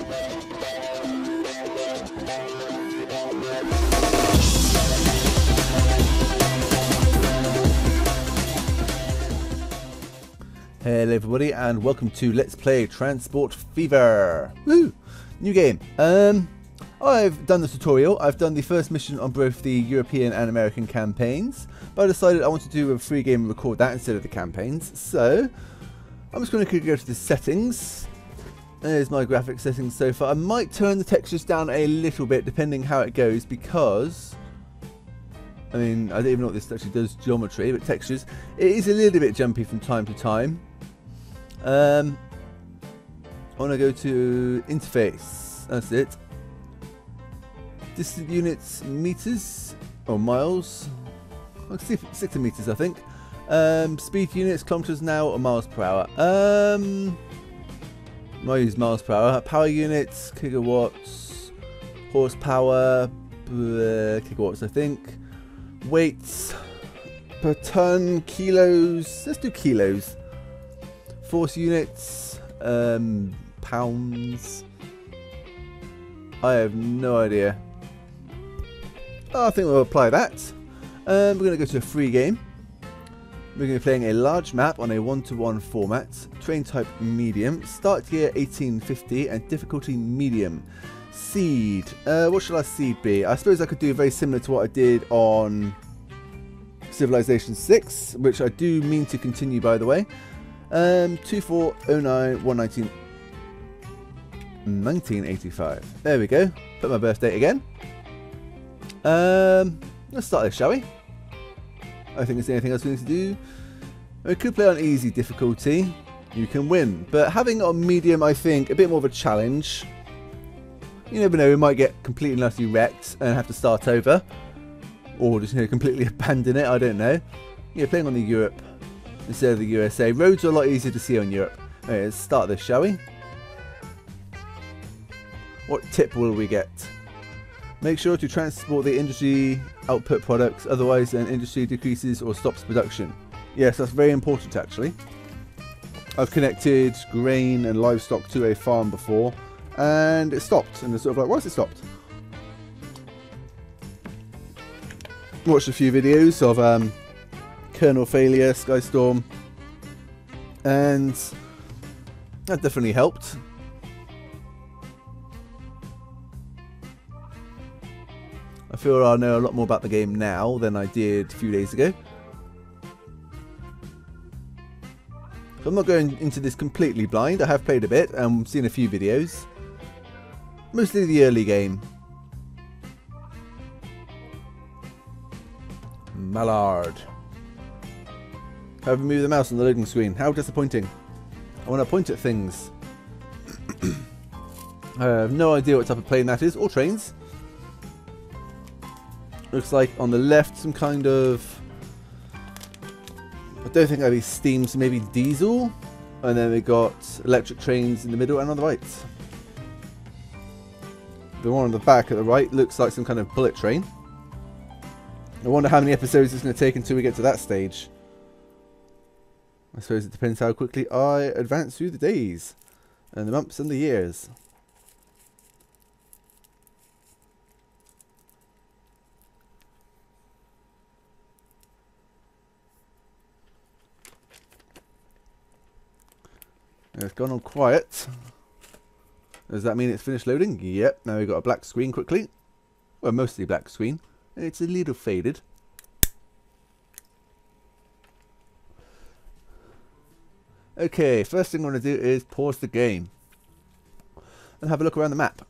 Hello everybody and welcome to Let's Play Transport Fever. Woo! New game. I've done the tutorial. I've done the first mission on both the European and American campaigns, but I decided I want to do a free game and record that instead of the campaigns. So I'm just going to go to the settings. There's my graphic settings so far. I might turn the textures down a little bit depending how it goes, because I mean, I don't even know what this actually does geometry, but textures, it is a little bit jumpy from time to time. I want to go to interface. That's it. Distant units, meters or miles. I'll see if it's 60 meters, I think. Speed units, kilometers an hour or miles per hour. I use miles per hour. Power units, kilowatts, horsepower, kilowatts, I think. Weights per ton, kilos. Let's do kilos. Force units, pounds. I have no idea. I think we'll apply that. We're going to go to a free game. We're going to be playing a large map on a 1-to-1 format. Train type medium. Start gear 1850 and difficulty medium. Seed. What shall our seed be? I suppose I could do very similar to what I did on Civilization 6, which I do mean to continue, by the way. 2409 119 1985. There we go. Put my birth date again. Let's start this, shall we? I think there's anything else we need to do. We could play on easy difficulty. You can win, but having it on medium, I think, a bit more of a challenge. You never know, we might get completely and utterly wrecked and have to start over, or just completely abandon it. I don't know. Yeah, playing on the Europe instead of the USA. Roads are a lot easier to see on Europe. Okay, let's start this, shall we? What tip will we get? Make sure to transport the industry output products, otherwise an industry decreases or stops production. Yes, that's very important actually. I've connected grain and livestock to a farm before, and it stopped, and it's sort of like, why has it stopped? Watched a few videos of kernel failure, Skystorm, and that definitely helped. I feel I know a lot more about the game now than I did a few days ago. So I'm not going into this completely blind. I have played a bit and seen a few videos. Mostly the early game. Mallard. How have you moved the mouse on the loading screen? How disappointing. I want to point at things. I have no idea what type of plane that is, or trains. Looks like on the left some kind of, I don't think that'd be steam, so maybe diesel. And then we got electric trains in the middle and on the right. The one on the back at the right looks like some kind of bullet train. I wonder how many episodes it's going to take until we get to that stage. I suppose it depends how quickly I advance through the days and the months and the years. It's gone on quiet. Does that mean it's finished loading? Yep, now we've got a black screen quickly. Well, mostly black screen. It's a little faded. Okay, first thing I'm going to do is pause the game and have a look around the map.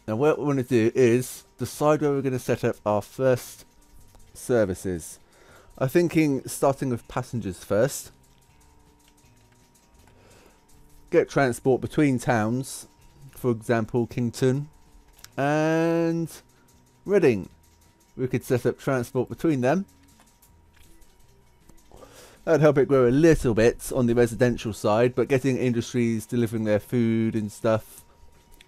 Now what we're going to do is decide where we're going to set up our first services. I'm thinking starting with passengers first. Get transport between towns, for example Kington and Reading. We could set up transport between them. That would help it grow a little bit on the residential side, but getting industries delivering their food and stuff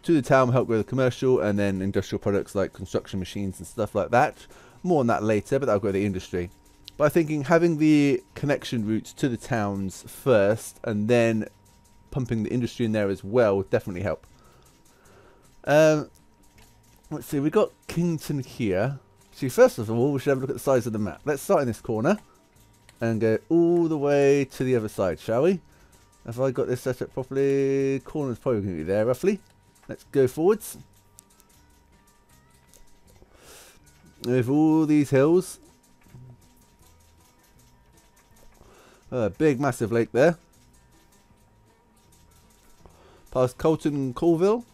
to the town will help grow the commercial, and then industrial products like construction machines and stuff like that. More on that later, but that'll grow the industry. But I'm thinking having the connection routes to the towns first, and then pumping the industry in there as well would definitely help. Let's see, we got Kington here. See, first of all, we should have a look at the size of the map. Let's start in this corner and go all the way to the other side, shall we? Have I got this set up properly? Corner's probably going to be there, roughly. Let's go forwards. With all these hills. A big, massive lake there. Past Colton and Colville.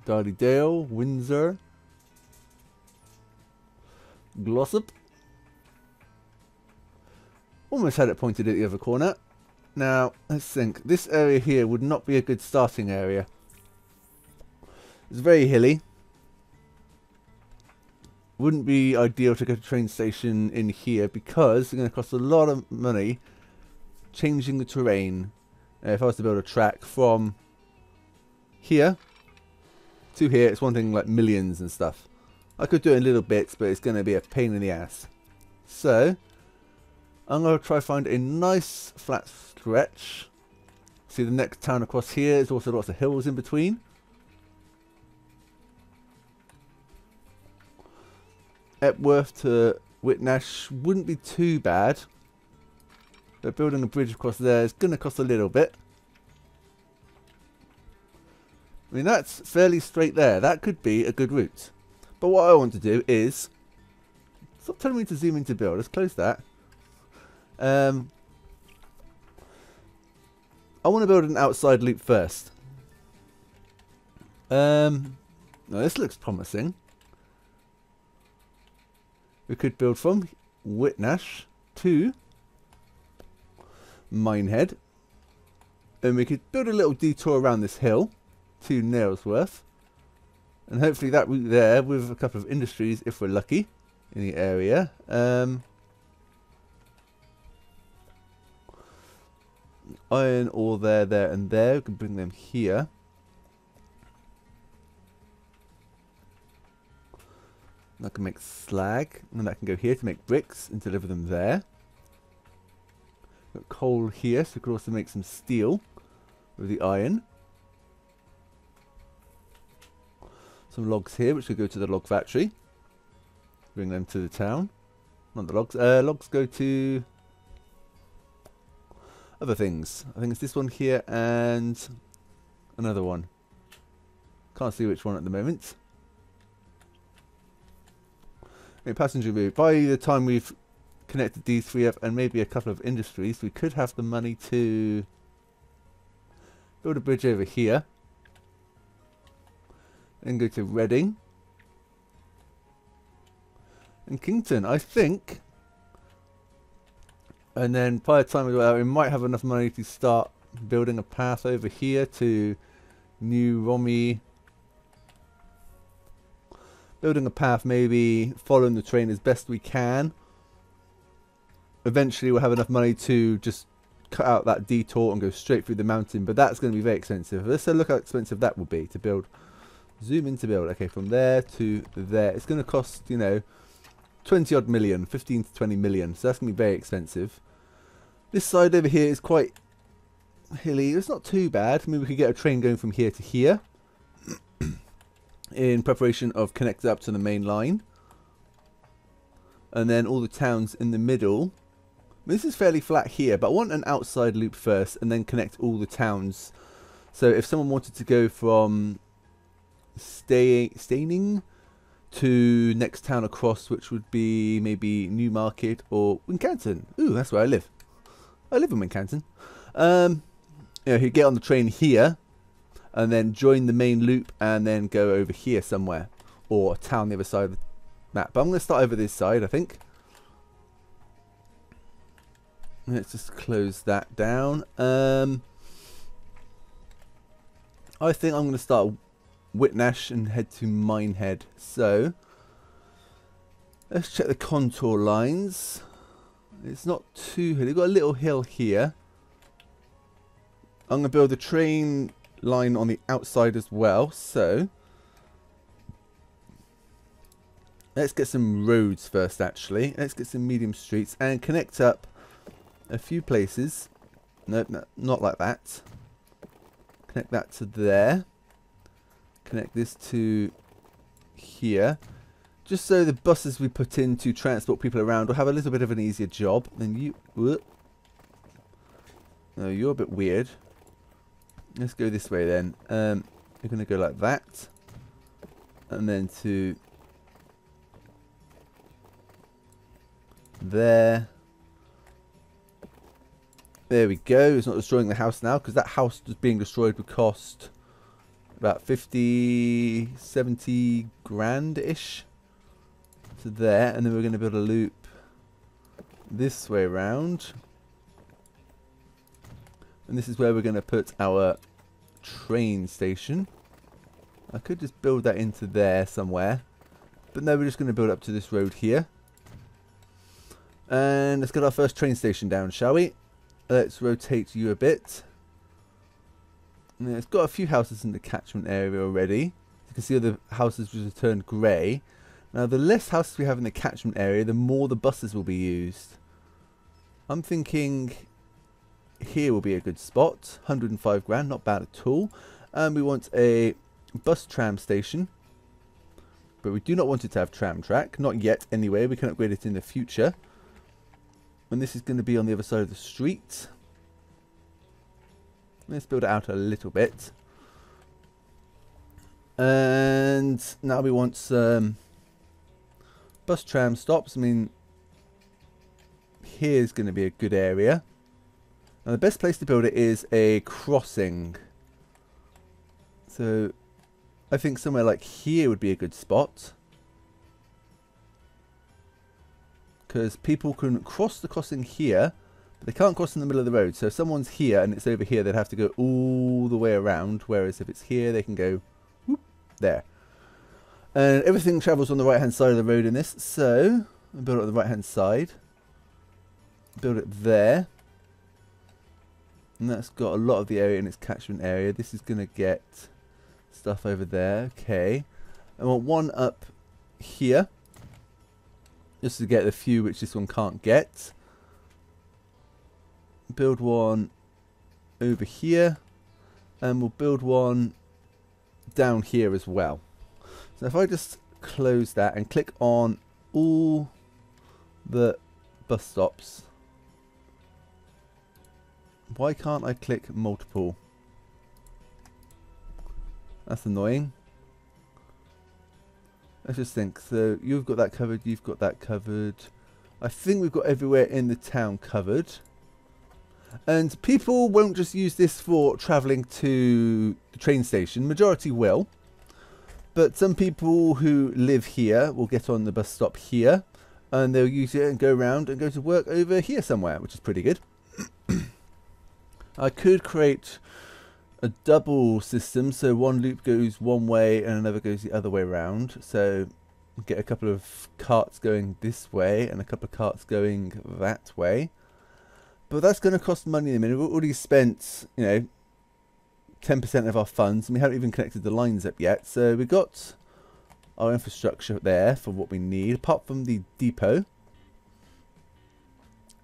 Darley Dale, Windsor. Glossop. Almost had it pointed at the other corner. Now, let's think. This area here would not be a good starting area. It's very hilly. Wouldn't be ideal to get a train station in here because it's going to cost a lot of money changing the terrain. If I was to build a track from here to here, it's one thing like millions and stuff. I could do it in little bits, but it's going to be a pain in the ass. So, I'm going to try find a nice flat stretch. See the next town across here, there's also lots of hills in between. Epworth to Whitnash wouldn't be too bad. But building a bridge across there is going to cost a little bit. I mean, that's fairly straight there. That could be a good route. But what I want to do is... Stop telling me to zoom in to build. Let's close that. I want to build an outside loop first. Now this looks promising. We could build from Whitnash to Minehead. And we could build a little detour around this hill to Nailsworth. And hopefully that route there with a couple of industries, if we're lucky, in the area. Iron ore there, and there. We can bring them here. I can make slag, and that can go here to make bricks and deliver them there. Got coal here, so we could also make some steel with the iron. Some logs here, which could go to the log factory. Bring them to the town. Not the logs. Logs go to other things. I think it's this one here and another one. Can't see which one at the moment. Okay, passenger route. By the time we've connected these three up and maybe a couple of industries, we could have the money to build a bridge over here. And go to Reading. And Kington, I think. And then by the time we go out, we might have enough money to start building a path over here to New Romy. Building a path, maybe following the train as best we can. Eventually we'll have enough money to just cut out that detour and go straight through the mountain, but that's going to be very expensive. Let's look how expensive that will be to build. Zoom in to build. Okay, from there to there. It's going to cost, you know, 20 odd million, 15 to 20 million. So that's going to be very expensive. This side over here is quite hilly. It's not too bad. I mean, we could get a train going from here to here. In preparation of connected up to the main line. And then all the towns in the middle. This is fairly flat here, but I want an outside loop first and then connect all the towns. So if someone wanted to go from Steyning to next town across, which would be maybe Newmarket or Wincanton. Ooh, that's where I live. I live in Wincanton. You know, he'd get on the train here and then join the main loop and then go over here somewhere, or a town the other side of the map. But I'm going to start over this side, I think. Let's just close that down. I think I'm going to start Whitnash and head to Minehead. So let's check the contour lines. It's not too hilly. We've got a little hill here. I'm going to build a train line on the outside as well. So let's get some roads first, actually. Let's get some medium streets and connect up a few places Nope, no, not like that. Connect that to there. Connect this to here. Just so the buses we put in to transport people around will have a little bit of an easier job. Then you... Whoop. No, you're a bit weird. Let's go this way then. You're going to go like that. And then to... there. There we go. It's not destroying the house now, because that house just being destroyed would cost about 50, 70 grand-ish to there. And then we're going to build a loop this way around. And this is where we're going to put our train station. I could just build that into there somewhere. But no, we're just going to build up to this road here. And let's get our first train station down, shall we? Let's rotate you a bit. And it's got a few houses in the catchment area already. You can see all the houses which have turned grey. Now, the less houses we have in the catchment area, the more the buses will be used. I'm thinking here will be a good spot. 105 grand, not bad at all. And we want a bus tram station. But we do not want it to have tram track. Not yet, anyway. We can upgrade it in the future. And this is going to be on the other side of the street. Let's build it out a little bit. And now we want some bus tram stops. I mean, here's going to be a good area. Now the best place to build it is a crossing. So I think somewhere like here would be a good spot. Because people can cross the crossing here, but they can't cross in the middle of the road. So if someone's here and it's over here, they'd have to go all the way around. Whereas if it's here, they can go whoop, there. And everything travels on the right-hand side of the road in this. So I'll build it on the right-hand side. Build it there. And that's got a lot of the area in its catchment area. This is going to get stuff over there. Okay. I want one up here. Just to get the few which this one can't get. Build one over here. And we'll build one down here as well. So if I just close that and click on all the bus stops. Why can't I click multiple? That's annoying. Let's just think. So you've got that covered, you've got that covered. I think we've got everywhere in the town covered. And people won't just use this for travelling to the train station. Majority will. But some people who live here will get on the bus stop here. And they'll use it and go around and go to work over here somewhere, which is pretty good. I could create a double system, so one loop goes one way and another goes the other way around. So get a couple of carts going this way and a couple of carts going that way. But that's going to cost money in a minute. We've already spent, you know, 10% of our funds, and we haven't even connected the lines up yet. So we've got our infrastructure there for what we need, apart from the depot.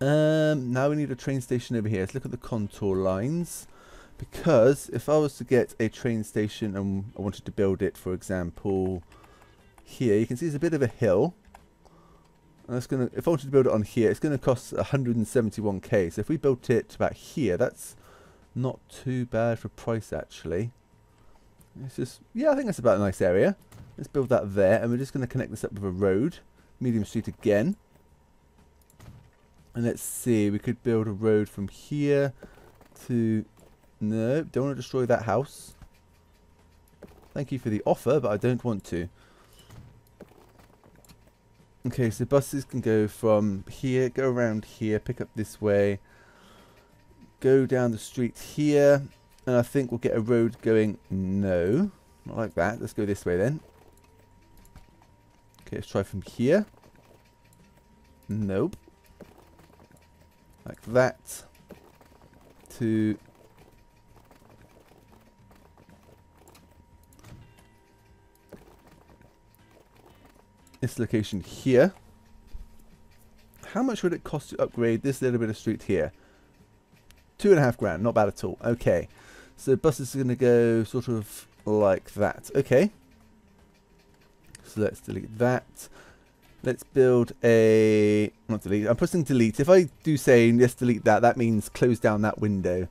Now we need a train station over here. Let's look at the contour lines. Because if I was to get a train station and I wanted to build it, for example, here, you can see it's a bit of a hill. And that's gonna, if I wanted to build it on here, it's going to cost 171k. So if we built it about here, that's not too bad for price actually. It's just, yeah, I think that's about a nice area. Let's build that there, and we're just going to connect this up with a road, medium street again. And let's see, we could build a road from here to... No, don't want to destroy that house. Thank you for the offer, but I don't want to. Okay, so buses can go from here, go around here, pick up this way, go down the street here, and I think we'll get a road going... No, not like that. Let's go this way then. Okay, let's try from here. Nope. Like that. To... this location here. How much would it cost to upgrade this little bit of street here? 2.5 grand, not bad at all. Okay, so buses are going to go sort of like that. Okay, so let's delete that. Let's build a, not delete, I'm pressing delete. If I do say let's delete that, that means close down that window. I'm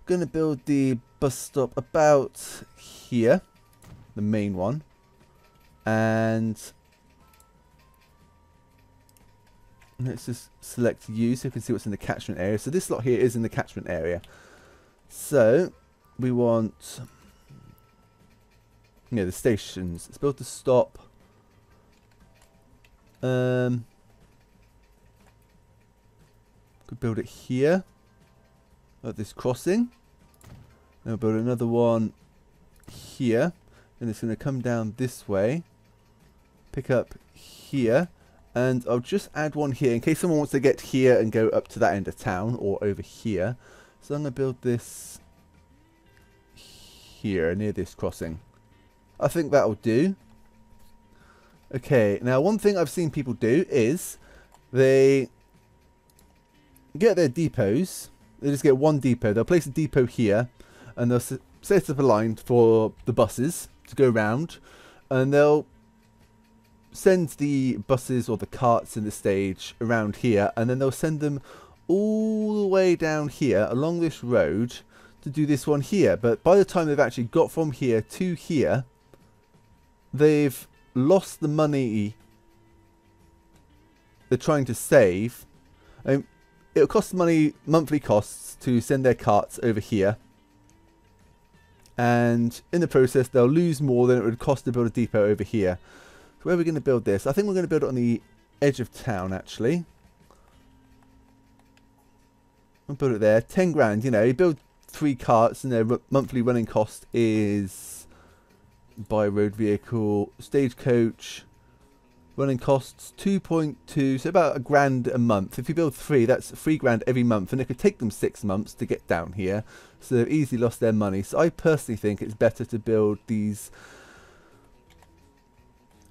going to build the bus stop about here, the main one, and let's just select U so you can see what's in the catchment area. So this lot here is in the catchment area. So we want, yeah, the stations. Let's build the stop. Could build it here at this crossing. Then we'll build another one here, and it's going to come down this way, pick up here, and I'll just add one here in case someone wants to get here and go up to that end of town or over here. So I'm going to build this here near this crossing. I think that'll do. Okay, now one thing I've seen people do is they get their depots. They just get one depot. They'll place a depot here, and they'll set up a line for the buses to go round, and they'll send the buses or the carts in the stage around here, and then they'll send them all the way down here along this road to do this one here. But by the time they've actually got from here to here, they've lost the money they're trying to save. It'll cost money, monthly costs, to send their carts over here, and in the process they'll lose more than it would cost to build a depot over here. So where are we going to build this? I think we're going to build it on the edge of town, actually. We'll build it there. 10 grand, you know, you build 3 carts and their monthly running cost is, by road vehicle, stagecoach, running costs 2.2, so about £1 grand a month. If you build 3, that's 3 grand every month, and it could take them 6 months to get down here, so they've easily lost their money. So I personally think it's better to build these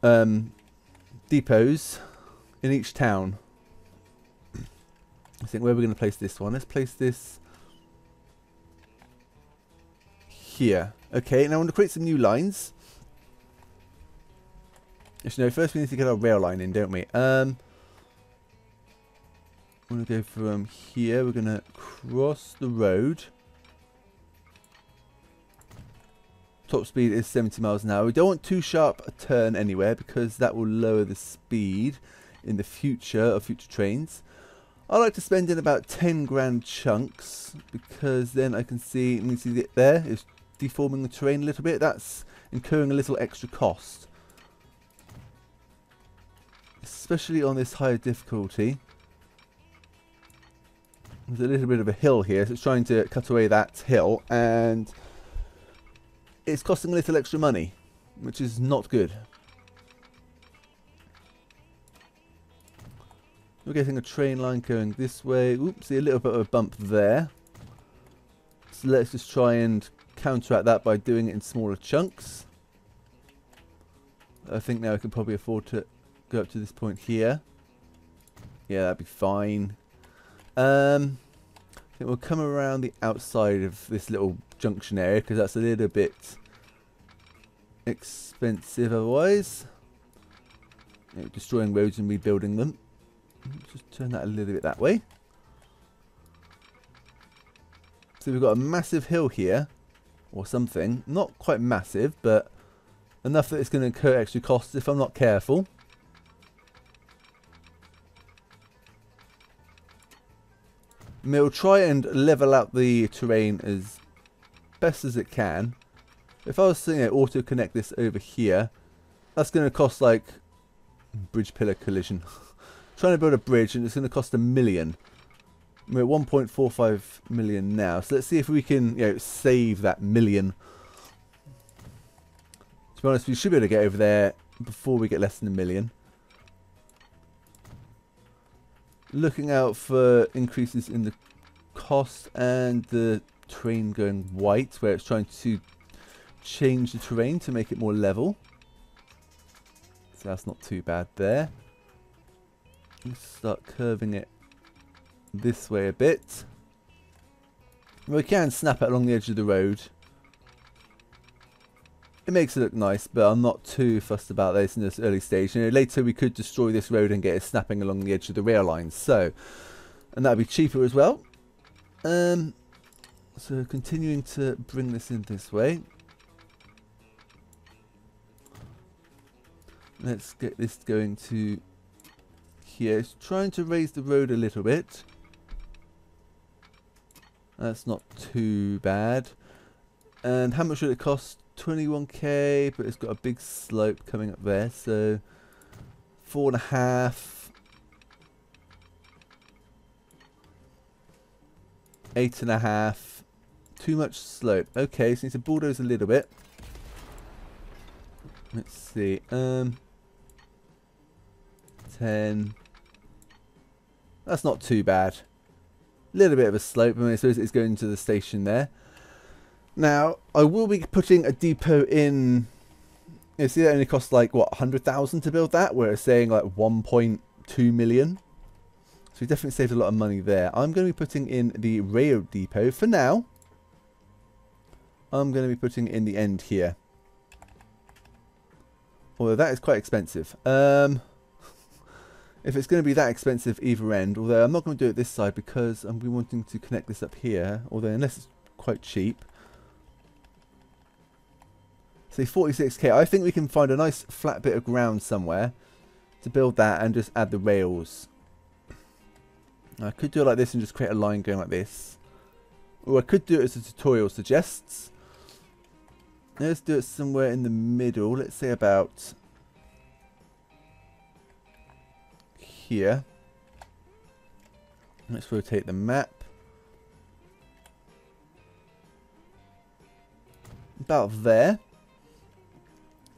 depots in each town. I think where we're going to place this one. Let's place this here. Okay, now I want to create some new lines. Actually, no, first we need to get our rail line in, don't we? We're going to go from here. We're going to cross the road. Top speed is 70 miles an hour. We don't want too sharp a turn anywhere because that will lower the speed in the future of future trains. I like to spend in about 10 grand chunks because then I can see, you see it there, it's deforming the terrain a little bit. That's incurring a little extra cost, especially on this higher difficulty. There's a little bit of a hill here, so it's trying to cut away that hill, and it's costing a little extra money, which is not good. We're getting a train line going this way. Oops, see a little bit of a bump there. So let's just try and counteract that by doing it in smaller chunks. I think now I can probably afford to go up to this point here. Yeah, that'd be fine. I think we'll come around the outside of this little junction area because that's a little bit expensive otherwise. You know, destroying roads and rebuilding them. Just turn that a little bit that way. So we've got a massive hill here, or something. Not quite massive, but enough that it's going to incur extra costs if I'm not careful. And it'll try and level out the terrain as best as it can. If I was to auto connect this over here, that's going to cost like bridge pillar collision. Trying to build a bridge and it's going to cost $1 million. We're at 1.45 million now, so let's see if we can, save that $1 million. To be honest, we should be able to get over there before we get less than $1 million. Looking out for increases in the cost and the terrain going white, where it's trying to change the terrain to make it more level. So that's not too bad there. Let's start curving it this way a bit. We can snap it along the edge of the road. It makes it look nice, but I'm not too fussed about this in this early stage. You know, later we could destroy this road and get it snapping along the edge of the rail lines. So, and that would be cheaper as well. So continuing to bring this in this way. Let's get this going to here. It's trying to raise the road a little bit. That's not too bad. And how much would it cost? 21k, but it's got a big slope coming up there, so 4.5, 8.5. Too much slope. Okay, so need to bulldoze a little bit. Let's see. 10. That's not too bad. A little bit of a slope. I mean, I suppose it's going to the station there. Now, I will be putting a depot in. You see, that only costs like, what, 100,000 to build that? Where it's saying like 1.2 million. So we definitely saved a lot of money there. I'm going to be putting in the rail depot for now. I'm going to be putting in the end here. Although that is quite expensive. If it's going to be that expensive either end, although I'm not going to do it this side because I'm wanting to connect this up here. Although unless it's quite cheap. Say 46k. I think we can find a nice flat bit of ground somewhere to build that and just add the rails. I could do it like this and just create a line going like this. Or I could do it as the tutorial suggests. Let's do it somewhere in the middle. Let's say about here. Let's rotate the map. About there.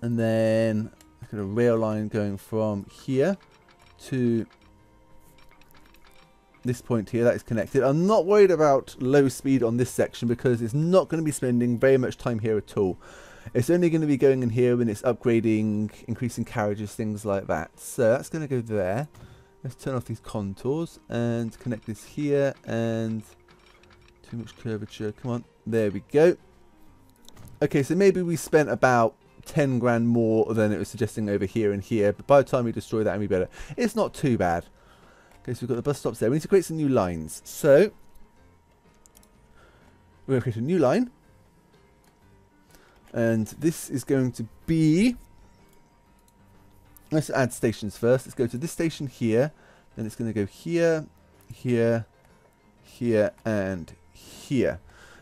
And then I've got a rail line going from here to this point here. That is connected. I'm not worried about low speed on this section because it's not going to be spending very much time here at all. It's only going to be going in here when it's upgrading, increasing carriages, things like that. So that's going to go there. Let's turn off these contours and connect this here, and too much curvature. Come on. There we go. Okay, so maybe we spent about 10 grand more than it was suggesting over here and here, but by the time we destroy that and we better, it's not too bad. Okay, so we've got the bus stops there. We need to create some new lines. So we're going to create a new line, and this is going to be, let's add stations first. Let's go to this station here, then it's going to go here, here, here, and here.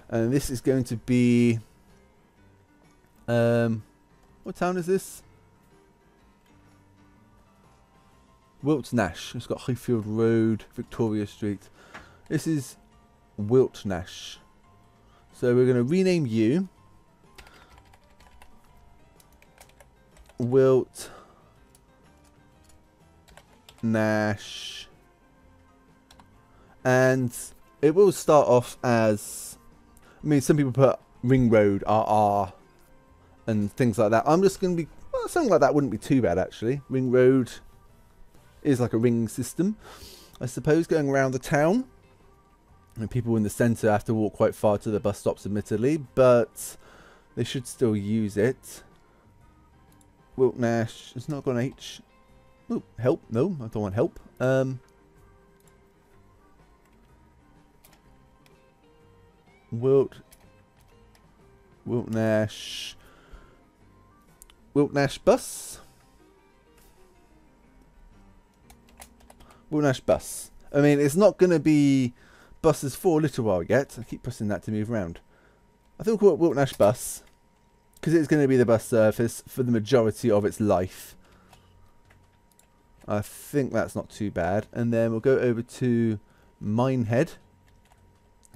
And this is going to be what town is this? Wiltnash. It's got Highfield Road, Victoria Street. This is Wiltnash. So we're going to rename you Wiltnash. And it will start off as, I mean, some people put Ring Road, RR, and things like that. I'm just going to be, well, something like that wouldn't be too bad actually. Ring Road is like a ring system, I suppose, going around the town. And people in the centre have to walk quite far to the bus stops, admittedly, but they should still use it. Wiltnash, it's not got an H. Ooh, help? No, I don't want help. Wiltnash bus. Wiltnash bus. I mean, it's not going to be buses for a little while yet. I keep pressing that to move around. I think we'll call it Wiltnash bus because it's going to be the bus service for the majority of its life. I think that's not too bad. And then we'll go over to Minehead,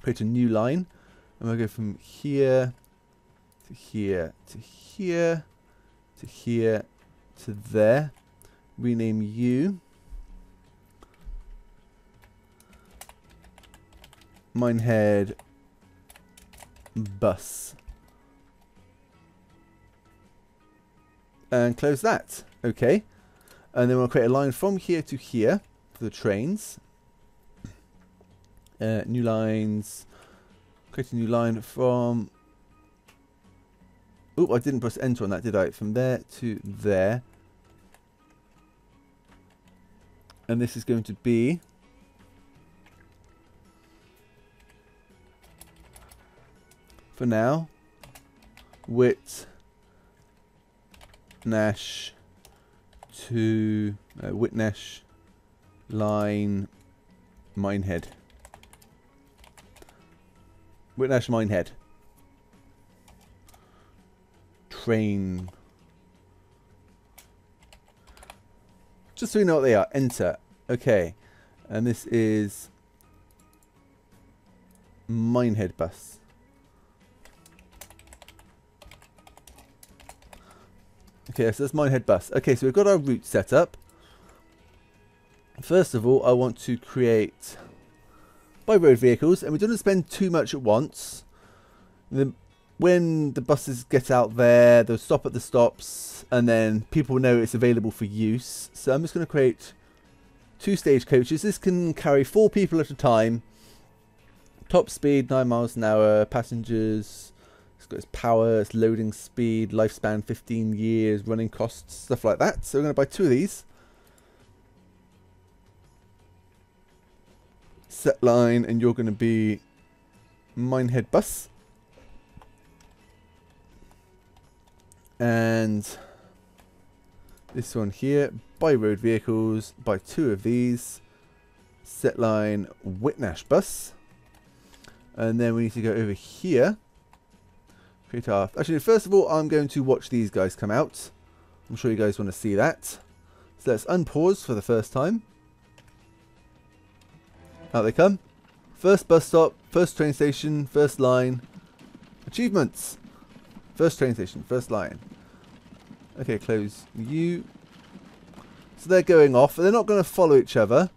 create a new line, and we'll go from here to here to here to here to there. Rename you Minehead bus. And close that. Okay. And then we'll create a line from here to here for the trains. New lines. Create a new line from... Oh, I didn't press enter on that, did I? From there to there. And this is going to be... for now, Whitnash to Whitnash line Minehead. Whitnash Minehead. Train. Just so we know what they are. Enter. Okay. And this is Minehead bus. Okay, so that's Minehead bus. Okay, so we've got our route set up. First of all, I want to create by road vehicles, and we don't want to spend too much at once. When the buses get out there, they'll stop at the stops, and then people know it's available for use. So I'm just going to create 2 stagecoaches. This can carry 4 people at a time. Top speed 9 miles an hour. Passengers. It's got its power, its loading speed, lifespan 15 years, running costs, stuff like that. So we're going to buy 2 of these. Set line, and you're going to be Minehead bus. And this one here, buy road vehicles, buy 2 of these. Set line Whitnash bus. And then we need to go over here. Actually, first of all, I'm going to watch these guys come out. I'm sure you guys want to see that. So let's unpause for the first time. Out they come. First bus stop, first train station, first line. Achievements. First train station, first line. Okay, close you. So they're going off. They're not going to follow each other.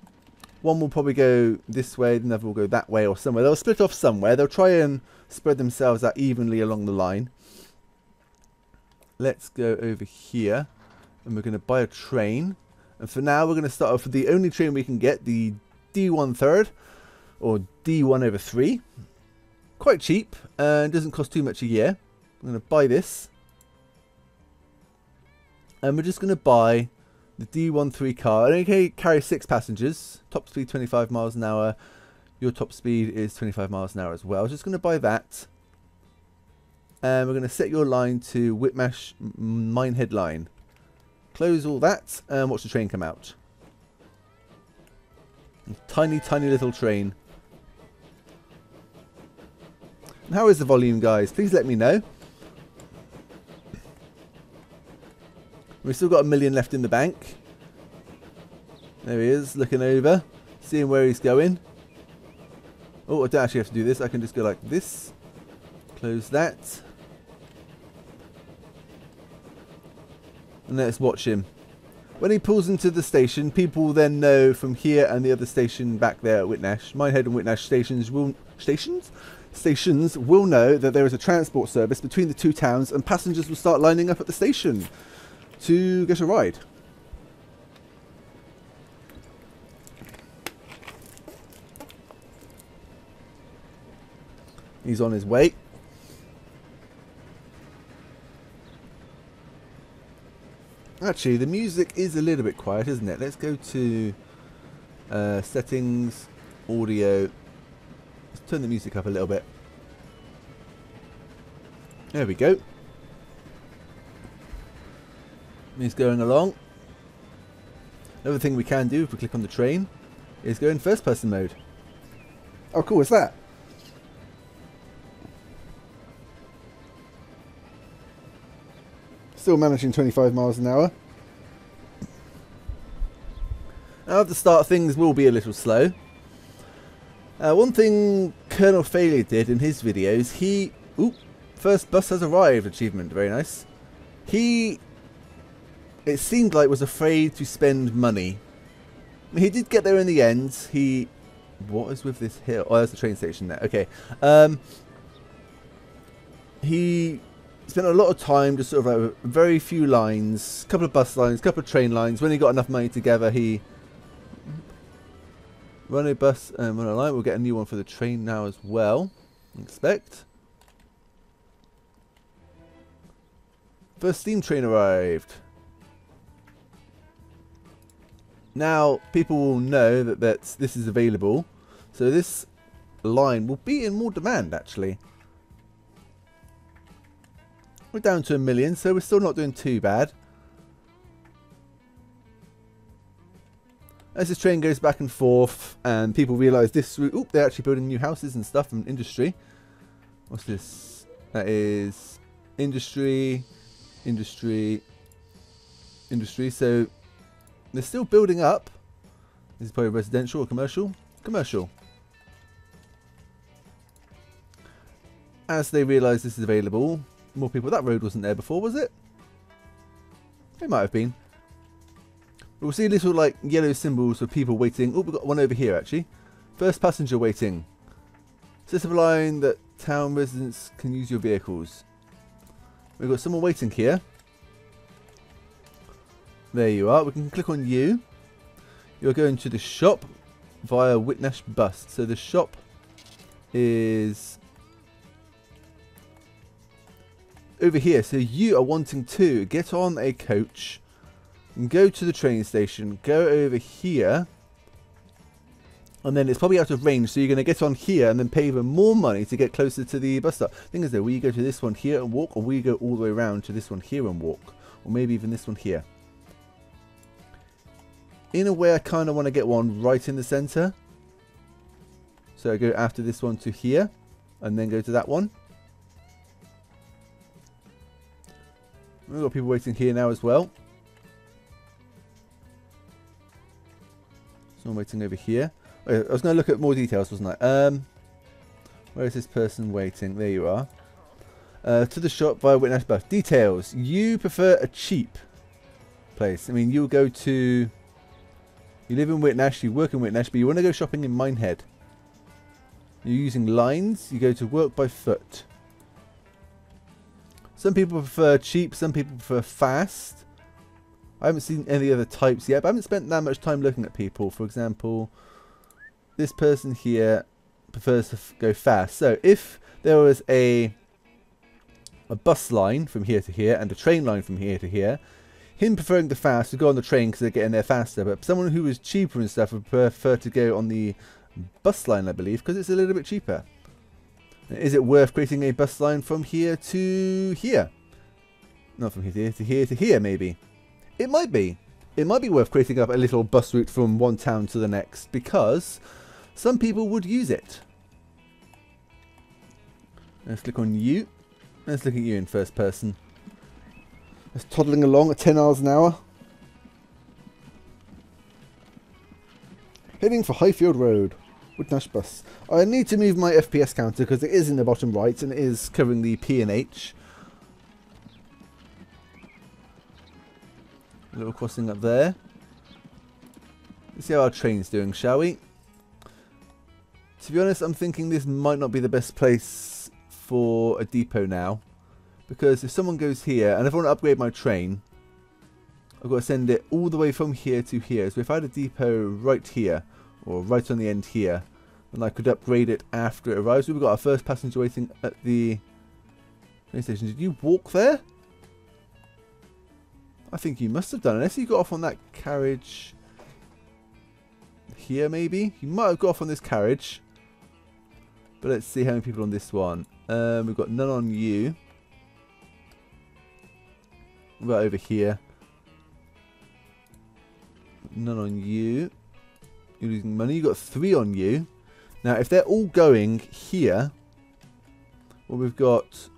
One will probably go this way, the other will go that way or somewhere. They'll split off somewhere. They'll try and spread themselves out evenly along the line. Let's go over here, and we're going to buy a train. And for now, we're going to start off with the only train we can get, the D1/3 or D1/3. Quite cheap and doesn't cost too much a year. I'm going to buy this, and we're just going to buy the D13 car. It only carries 6 passengers. Top speed 25 miles an hour. Your top speed is 25 miles an hour as well. I'm just going to buy that. And we're going to set your line to Whitnash Minehead line. Close all that and watch the train come out. Tiny, tiny little train. And how is the volume, guys? Please let me know. We've still got 1 million left in the bank. There he is, looking over, seeing where he's going. Oh, I don't actually have to do this. I can just go like this. Close that. And let's watch him. When he pulls into the station, people will then know from here and the other station back there at Whitnash, Minehead and Whitnash stations will know that there is a transport service between the 2 towns, and passengers will start lining up at the station to get a ride. He's on his way. Actually, the music is a little bit quiet, isn't it? Let's go to settings, audio. Let's turn the music up a little bit. There we go. He's going along. Another thing we can do if we click on the train is go in first person mode. Oh, cool, what's that? Still managing 25 miles an hour. Now at the start things will be a little slow. One thing Colonel Failure did in his videos, he... Ooh, first bus has arrived achievement, very nice. He... It seemed like was afraid to spend money. He did get there in the end. He... What is with this hill? Oh, there's the train station there. Okay. He spent a lot of time just sort of like very few lines, couple of bus lines, couple of train lines. When he got enough money together, he run a bus and run a line. We'll get a new one for the train now as well. Inspect. First steam train arrived. Now people will know that this is available, so this line will be in more demand actually. We're down to 1 million, so we're still not doing too bad. As this train goes back and forth and people realise this route, oop, they're actually building new houses and stuff and industry. What's this? That is industry, industry, industry. So they're still building up. This is probably residential or commercial. Commercial. As they realise this is available, more people. That road wasn't there before, was it? It might have been. We'll see little like yellow symbols for people waiting. Oh, we've got one over here actually. First passenger waiting. System line that town residents can use your vehicles. We've got someone waiting here. There you are. We can click on you. You're going to the shop via Whitnash bus. So the shop is over here. So you are wanting to get on a coach and go to the train station, go over here, and then it's probably out of range, so you're going to get on here and then pay even more money to get closer to the bus stop. Thing is though, will you go to this one here and walk, or will you go all the way around to this one here and walk, or maybe even this one here? In a way, I kind of want to get one right in the centre, so I go after this one to here, and then go to that one. We've got people waiting here now as well. Someone waiting over here. Oh, I was going to look at more details, wasn't I? Where is this person waiting? There you are. To the shop via Whitnash bus. Details. You prefer a cheap place. I mean, you'll go to... You live in Whitnash, you work in Whitnash, but you want to go shopping in Minehead. You're using lines. You go to work by foot. Some people prefer cheap, some people prefer fast. I haven't seen any other types yet, but I haven't spent that much time looking at people. For example, this person here prefers to go fast. So if there was a bus line from here to here and a train line from here to here, him preferring the fast would go on the train because they're getting there faster. But someone who is cheaper and stuff would prefer to go on the bus line, I believe, because it's a little bit cheaper. Is it worth creating a bus line from here to here? Not from here to here to here, maybe. It might be. It might be worth creating up a little bus route from one town to the next, because some people would use it. Let's click on you. Let's look at you in first person. It's toddling along at 10 miles an hour. Heading for Highfield Road. Whitnash bus. I need to move my FPS counter because it is in the bottom right and it is covering the P and H. A little crossing up there. Let's see how our train's doing, shall we? To be honest, I'm thinking this might not be the best place for a depot now. Because if someone goes here, and if I want to upgrade my train, I've got to send it all the way from here to here. So if I had a depot right here, or right on the end here, then I could upgrade it after it arrives. We've got our first passenger waiting at the train station. Did you walk there? I think you must have done, unless you got off on that carriage here maybe. You might have got off on this carriage. But let's see how many people on this one. We've got none on you. Right over here. None on you. You're losing money. You've got 3 on you. Now, if they're all going here, well, we've got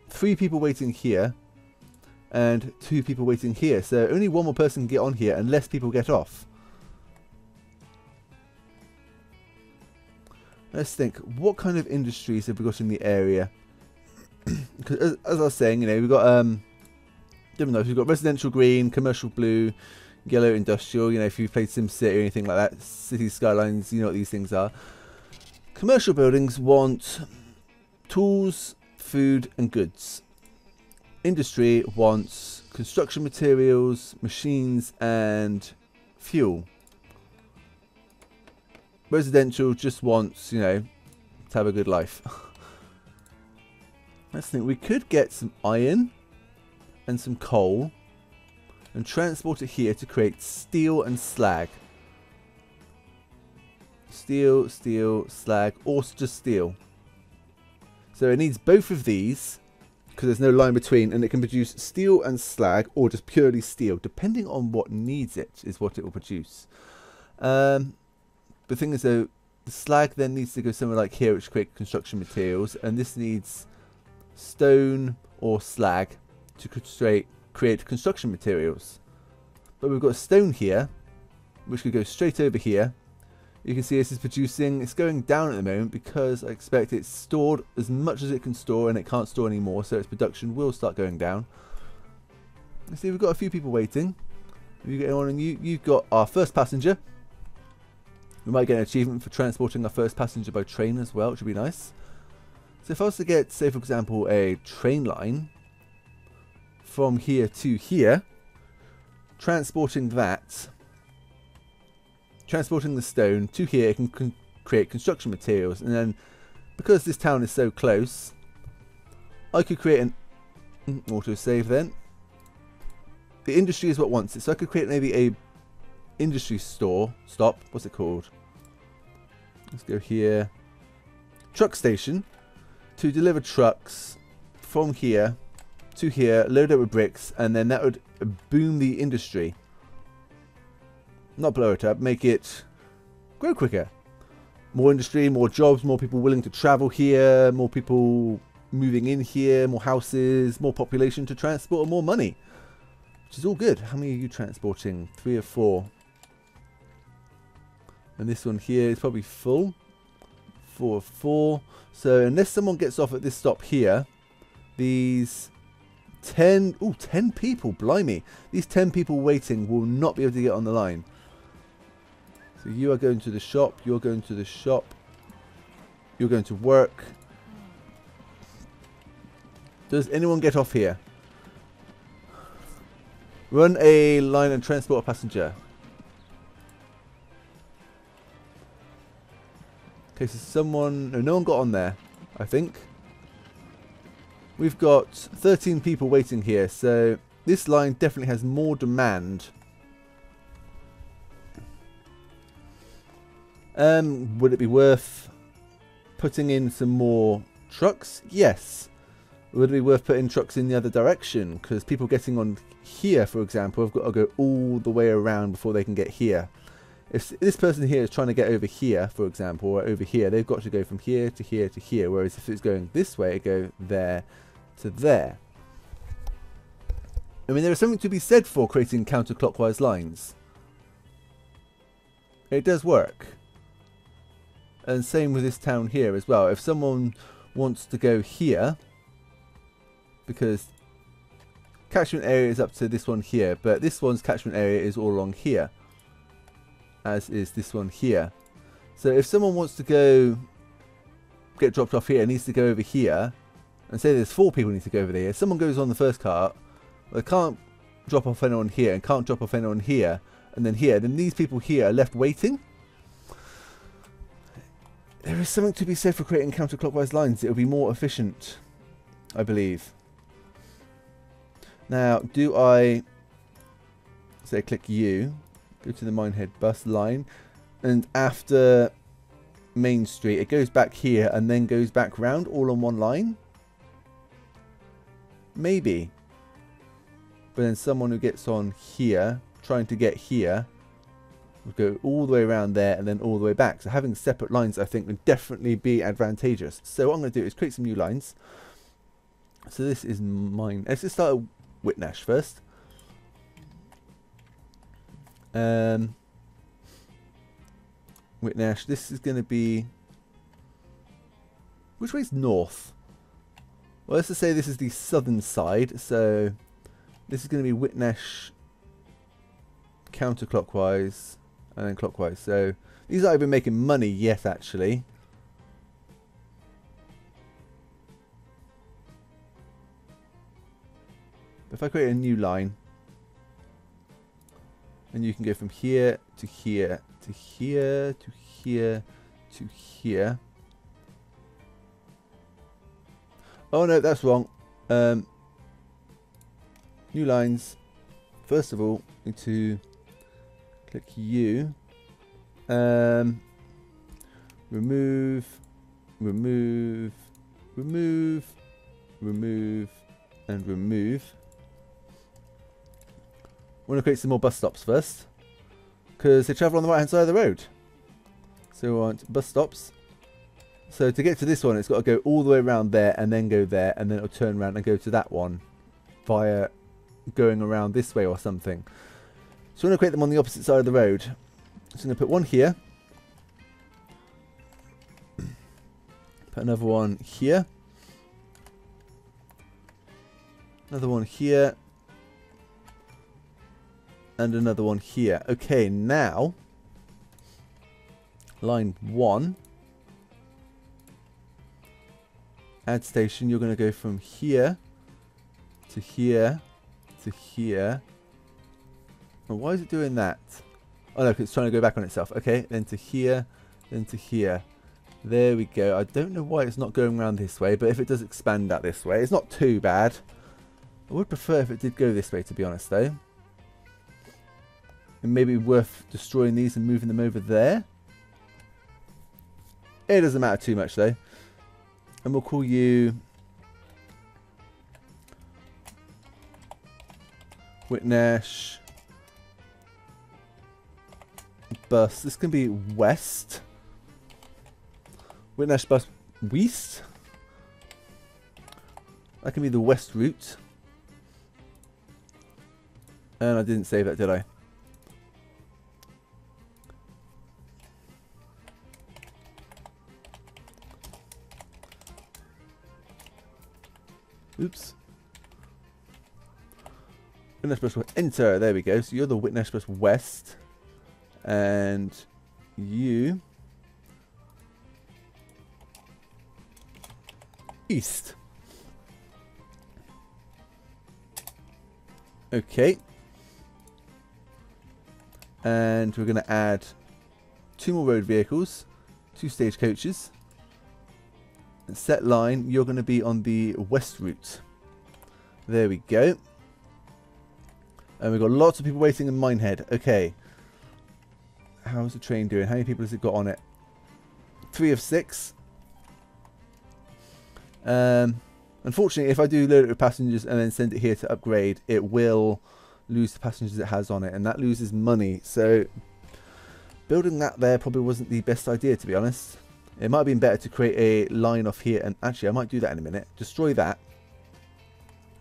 3 people waiting here and 2 people waiting here. So only 1 more person can get on here unless people get off. Let's think. What kind of industries have we got in the area? Because as I was saying, you know, we've got different types. We've got residential green, commercial blue, yellow industrial. You know, if you've played SimCity or anything like that, city skylines, you know what these things are. Commercial buildings want tools, food, and goods. Industry wants construction materials, machines, and fuel. Residential just wants, you know, to have a good life. Let's think. We could get some iron and some coal and transport it here to create steel and slag. Steel, steel, slag, or just steel. So it needs both of these because there's no line between, and it can produce steel and slag or just purely steel, depending on what needs it is what it will produce. The thing is though, the slag then needs to go somewhere like here, which create construction materials, and this needs stone or slag to create construction materials. But we've got stone here, which could go straight over here. You can see this is producing, it's going down at the moment because I expect it's stored as much as it can store and it can't store anymore, so its production will start going down. Let's see, we've got a few people waiting. Have you got anyone on you? You've got our first passenger. We might get an achievement for transporting our first passenger by train as well, which would be nice. So if I was to get, say for example, a train line from here to here, transporting that, transporting the stone to here, it can create construction materials, and then because this town is so close, I could create an autosave then. The industry is what wants it, so I could create maybe a industry stop, what's it called? Let's go here. Truck station to deliver trucks from here to here, load up with bricks, and then that would boom the industry. Not blow it up, make it grow quicker. More industry, more jobs, more people willing to travel here, more people moving in here, more houses, more population to transport, and more money. Which is all good. How many are you transporting? 3 or 4. And this one here is probably full. 4 or 4. So unless someone gets off at this stop here, these 10 people, blimey. These 10 people waiting will not be able to get on the line. So you are going to the shop, you're going to the shop, you're going to work. Does anyone get off here? Run a line and transport a passenger. Okay, so someone... No one got on there, I think. We've got 13 people waiting here, so this line definitely has more demand. Would it be worth putting in some more trucks? Yes. Would it be worth putting trucks in the other direction? Because people getting on here, for example, have got to go all the way around before they can get here. If this person here is trying to get over here, for example, or over here, they've got to go from here to here to here. Whereas if it's going this way, it go there to there. I mean, there is something to be said for creating counterclockwise lines. It does work. And same with this town here as well. If someone wants to go here, because catchment area is up to this one here, but this one's catchment area is all along here, as is this one here. So if someone wants to go get dropped off here, needs to go over here, and say there's 4 people need to go over there, someone goes on the first cart, they can't drop off anyone here and can't drop off anyone here and then here, then these people here are left waiting. There is something to be said for creating counterclockwise lines. It will be more efficient, I believe. Now, do I say click U, go to the Minehead bus line, and after Main Street, it goes back here and then goes back round all on one line? Maybe. But then someone who gets on here, trying to get here, would go all the way around there and then all the way back. So having separate lines, I think, would definitely be advantageous. So what I'm going to do is create some new lines. So this is mine. Let's just start at Whitnash first. Whitnash, this is going to be... Which way is north? Well, let's just say this is the southern side. So this is going to be Whitnash counterclockwise and then clockwise. So these aren't even making money yet, actually. But if I create a new line, and you can go from here to here to here to here to here. Oh no, that's wrong. New lines. First of all, need to click U. Remove, remove, remove, remove, and remove. I want to create some more bus stops first, because they travel on the right hand side of the road. So we want bus stops. So to get to this one, it's got to go all the way around there and then go there, and then it'll turn around and go to that one via going around this way or something. So I'm going to create them on the opposite side of the road. So I'm going to put one here. Put another one here. Another one here. And another one here. Okay, now line 1. Add station, you're going to go from here to here to here. Oh, why is it doing that? Oh no, it's trying to go back on itself. Okay, then to here, then to here. There we go. I don't know why it's not going around this way, but if it does expand out this way, it's not too bad. I would prefer if it did go this way, to be honest, though. And maybe worth destroying these and moving them over there. It doesn't matter too much, though. And we'll call you Whitnash Bus. This can be West. Whitnash Bus West. That can be the West route. And I didn't save that, did I? Oops. Whitnash Bus West. Enter. There we go. So you're the Whitnash Bus West. And you... East. Okay. And we're going to add 2 more road vehicles, 2 stagecoaches. And set line, you're going to be on the west route. There we go. And we've got lots of people waiting in Minehead. Okay. How's the train doing? How many people has it got on it? 3 of 6. Unfortunately, if I do load it with passengers and then send it here to upgrade, it will lose the passengers it has on it, and that loses money. So building that there probably wasn't the best idea, to be honest. It might have been better to create a line off here, and actually I might do that in a minute. Destroy that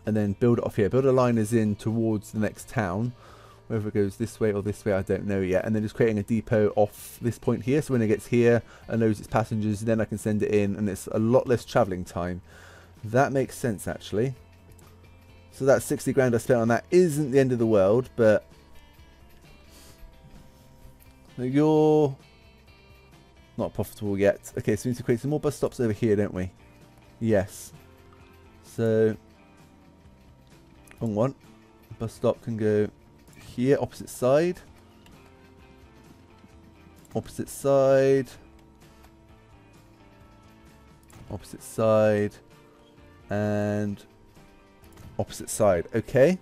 and then build it off here. Build a line as in towards the next town. Whether it goes this way or this way, I don't know yet. And then just creating a depot off this point here, so when it gets here and knows its passengers, then I can send it in, and it's a lot less travelling time. That makes sense, actually. So that 60 grand I spent on that isn't the end of the world, but you're not profitable yet. Okay, so we need to create some more bus stops over here, don't we? Yes. So, wrong one. Bus stop can go here, opposite side. Opposite side. Opposite side. And opposite side. Okay,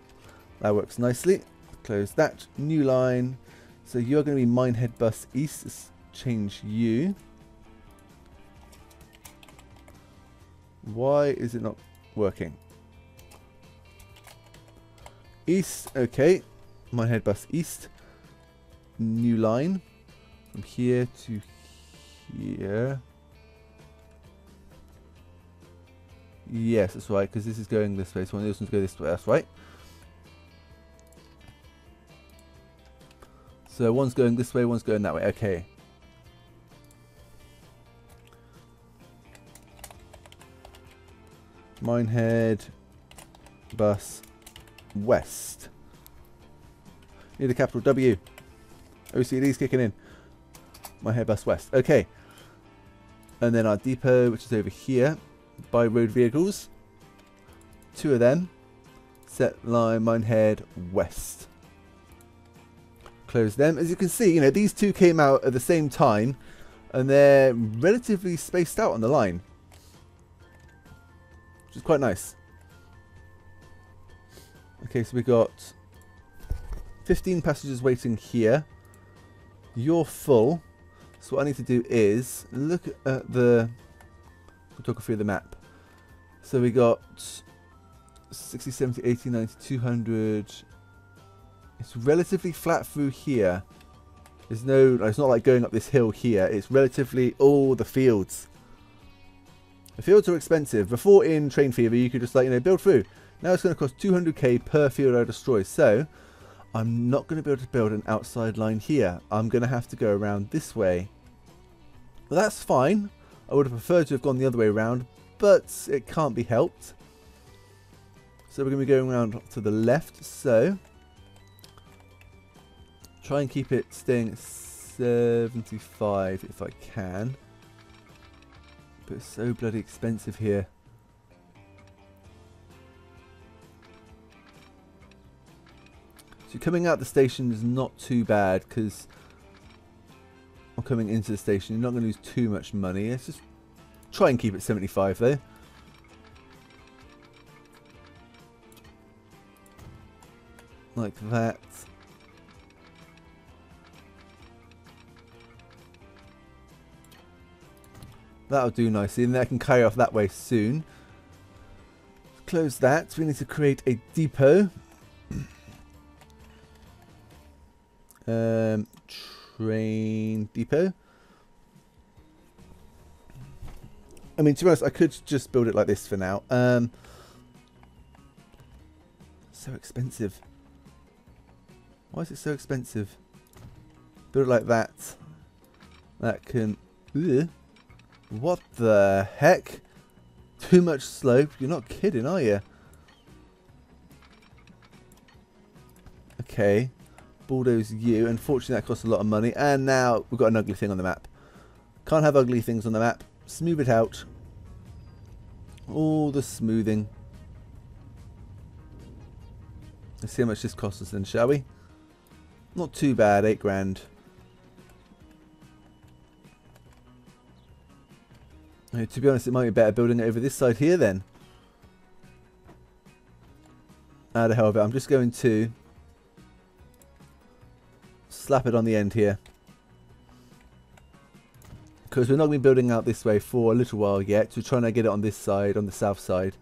that works nicely. Close that. New line. So you're going to be Minehead Bus East. Let's change you. Why is it not working? East. Okay, Minehead Bus East. New line from here to here. Yes, that's right, because this is going this way, so one of those ones go this way, that's right. So one's going this way, one's going that way, okay. Minehead Bus West. Need a capital W. OCD's kicking in. Minehead Bus West, okay. And then our depot, which is over here. By road vehicles, 2 of them. Set line Minehead West. Close them. As you can see, you know, these 2 came out at the same time, and they're relatively spaced out on the line. which is quite nice. Okay, so we got 15 passengers waiting here. You're full. So what I need to do is look at the photography of the map. So we got 60, 70, 80, 90, 200. It's relatively flat through here. There's no, it's not like going up this hill here. It's relatively all the fields. The fields are expensive. Before in Train Fever, you could just like, build through. Now it's going to cost 200k per field I destroy. So I'm not going to be able to build an outside line here. I'm going to have to go around this way. Well, that's fine. I would have preferred to have gone the other way around, but it can't be helped. So we're going to be going around to the left. So try and keep it staying at 75 if I can. But it's so bloody expensive here. So coming out the station is not too bad because I'm coming into the station. You're not going to lose too much money. Let's just try and keep it 75 though. Like that. That'll do nicely, and then I can carry off that way soon. Close that. We need to create a depot. Train depot. I mean, to be honest, I could just build it like this for now. So expensive. Why is it so expensive? Build it like that. That can... Ugh. What the heck? Too much slope? You're not kidding, are you? Okay. Bulldoze you. Unfortunately, that costs a lot of money. And now we've got an ugly thing on the map. Can't have ugly things on the map. Smooth it out. All the smoothing. Let's see how much this costs us then, shall we? Not too bad. 8 grand. To be honest, it might be better building it over this side here then. Out of hell of it. I'm just going to slap it on the end here. Because we're not going to be building out this way for a little while yet. We're trying to get it on this side, on the south side.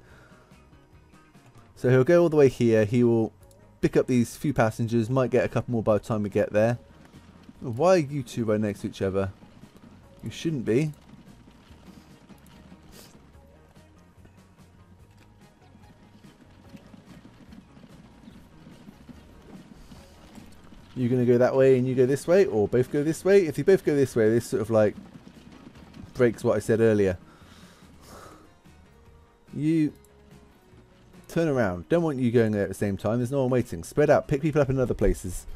So he'll go all the way here. He will pick up these few passengers. Might get a couple more by the time we get there. Why are you two right next to each other? You shouldn't be. You're going to go that way and you go this way, or both go this way. If you both go this way, this sort of like breaks what I said earlier. You turn around. Don't want you going there at the same time. There's no one waiting. Spread out. Pick people up in other places.